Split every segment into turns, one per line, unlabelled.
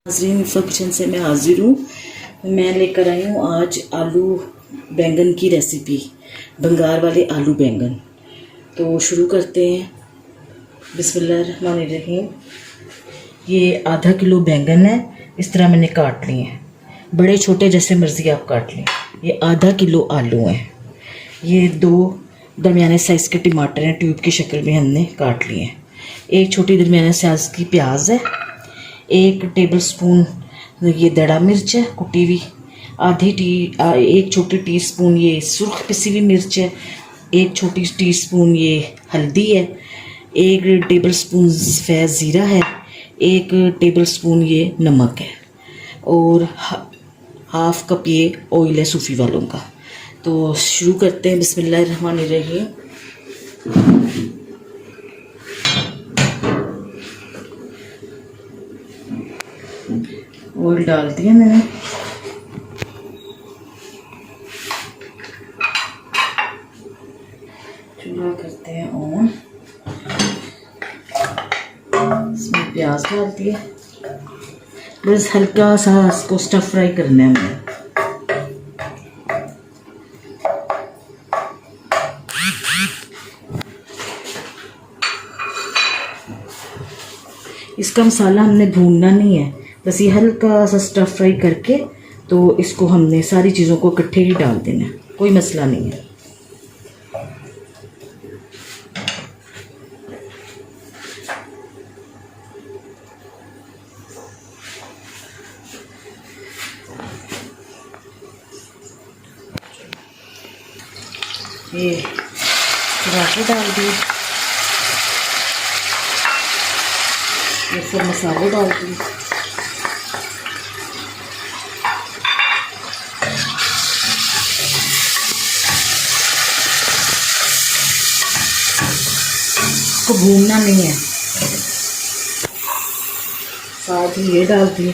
नाज़रीन, इफ़ा किचन से मैं हाजिर हूँ। मैं लेकर आई हूँ आज आलू बैंगन की रेसिपी, बंगार वाले आलू बैंगन। तो शुरू करते हैं। बिस्मिल्लाहिर्रहमानिर्रहीम। ये आधा किलो बैंगन है, इस तरह मैंने काट लिए हैं, बड़े छोटे जैसे मर्ज़ी आप काट लें। ये आधा किलो आलू हैं। ये 2 दरमियाने साइज़ के टमाटर हैं, ट्यूब की शक्ल में हमने काट लिए हैं। एक छोटी दरमियाने साइज़ की प्याज है। 1 टेबल स्पून ये दड़ा मिर्च है कुटी हुई। एक छोटी टीस्पून ये सुर्ख पिसी हुई मिर्च है। 1 छोटी टीस्पून ये हल्दी है। 1 टेबल स्पून सफ़ेद ज़ीरा है। 1 टेबल स्पून ये नमक है और हाफ कप ये ऑयल है सूफी वालों का। तो शुरू करते हैं। बिस्मिल्लाहिर्रहमानिर्रहीम। ऑयल डाल दिया मैंने। चूल्हा करते हैं ऑन। इसमें प्याज डाल दिया, बस हल्का सा इसको स्टफ फ्राई करना है हमें। इसका मसाला हमने भूनना नहीं है, बस ये हल्का सा स्टफ फ्राई करके तो इसको हमने सारी चीज़ों को इकट्ठे ही डाल देना है, कोई मसला नहीं है। ये टमाटर डाल दिए, ये सब मसाले डाल दिए। इसको भूनना नहीं है। साथ ही ये डाल दिए।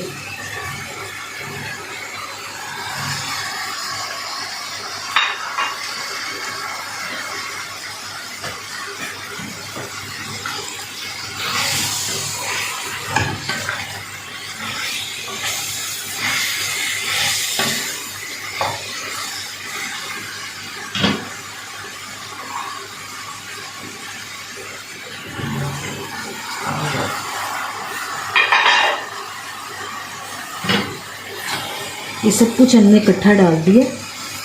ये सब कुछ हमने इकट्ठा डाल दिया।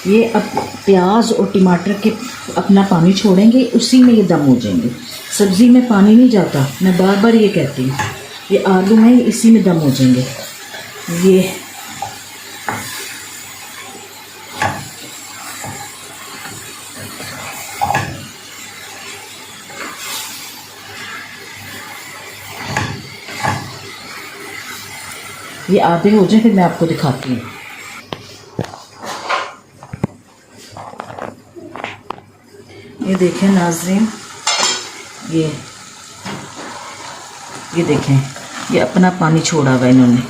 ये अब प्याज और टमाटर के अपना पानी छोड़ेंगे, उसी में ये दम हो जाएंगे। सब्ज़ी में पानी नहीं जाता, मैं बार बार ये कहती हूँ। ये आलू हैं, इसी में दम हो जाएंगे। ये आधे हो जाए फिर मैं आपको दिखाती हूँ। ये देखें नाज़रीन, ये देखें, ये अपना पानी छोड़ा हुआ इन्होंने।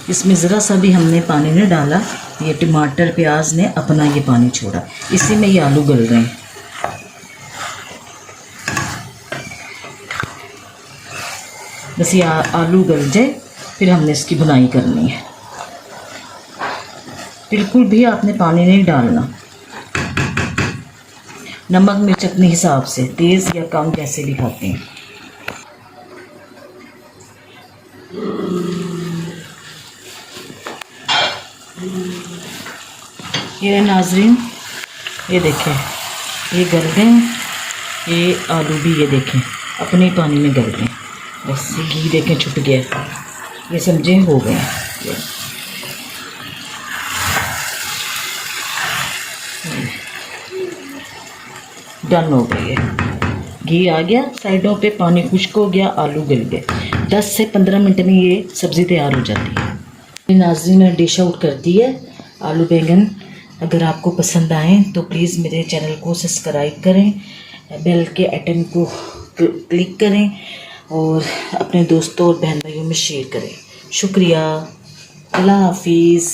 इसमें ज़रा सा भी हमने पानी नहीं डाला। ये टमाटर प्याज ने अपना ये पानी छोड़ा, इसी में ये आलू गल रहे हैं। बस ये आलू गल जाए फिर हमने इसकी भुनाई करनी है। बिल्कुल भी आपने पानी नहीं डालना। नमक मिर्च अपने हिसाब से, तेज़ या कम जैसे भी खाते हैं। ये नाज़रीन, ये देखें, ये गल गए। ये आलू भी ये देखें अपने पानी में गल गए। बस ये घी देखें छुट गया, ये समझे हो गए। डन हो गई है। घी आ गया साइडों पे, पानी खुश्क हो गया, आलू गल गए। 10 से 15 मिनट में ये सब्ज़ी तैयार हो जाती है। नाज़रीन, ने डिश आउट कर दी है आलू बैंगन। अगर आपको पसंद आए तो प्लीज़ मेरे चैनल को सब्सक्राइब करें, बेल के आइकन को क्लिक करें और अपने दोस्तों और बहन भाइयों में शेयर करें। शुक्रिया। अल्लाह हाफिज़।